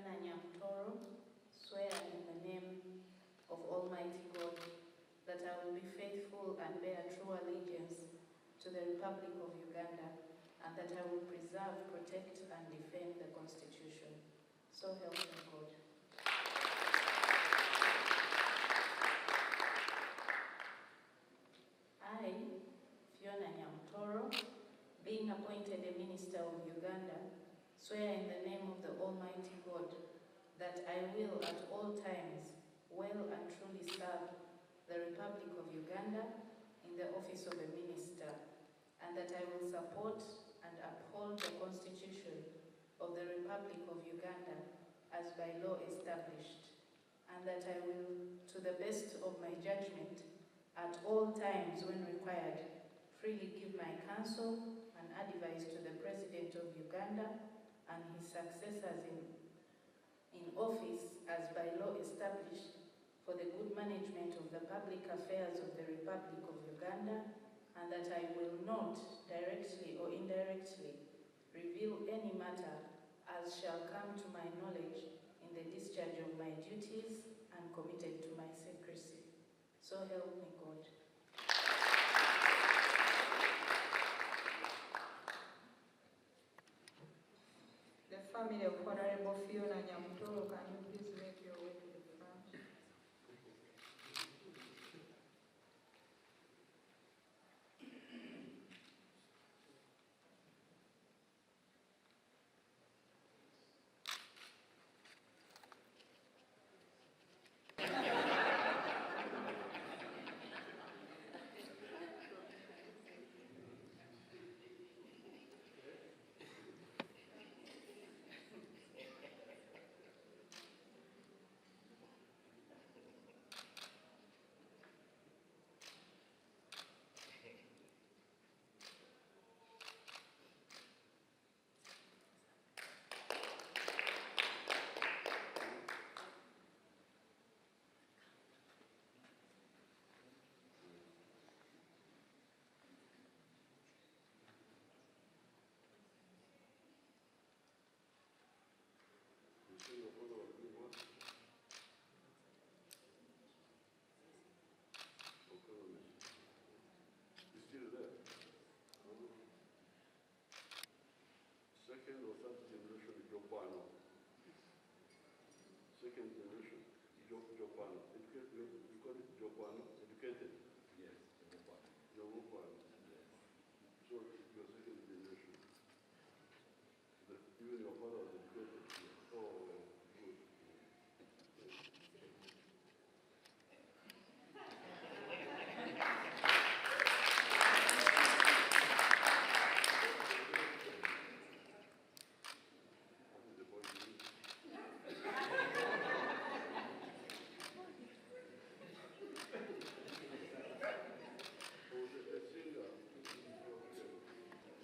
Fiona Nyamtoro, swear in the name of Almighty God that I will be faithful and bear true allegiance to the Republic of Uganda, and that I will preserve, protect, and defend the Constitution. So help me God. I, Fiona Nyamtoro, being appointed a minister of Uganda, swear in the name of the Almighty God that I will at all times well and truly serve the Republic of Uganda in the office of a minister, and that I will support and uphold the Constitution of the Republic of Uganda as by law established, and that I will, to the best of my judgment, at all times when required, freely give my counsel and advice to the President of Uganda and his successors in office as by law established for the good management of the public affairs of the Republic of Uganda, and that I will not, directly or indirectly, reveal any matter as shall come to my knowledge in the discharge of my duties and committed to my secrecy. So help me God. The family of Honorable Fiona Nyamtoro, can you please make your way to the front? Still there. Second or third generation Jopano. Second generation Jopano. You call it Jopano? Educated? Yes, Jopano. Jopano. Yes. So you're second generation. Even your father was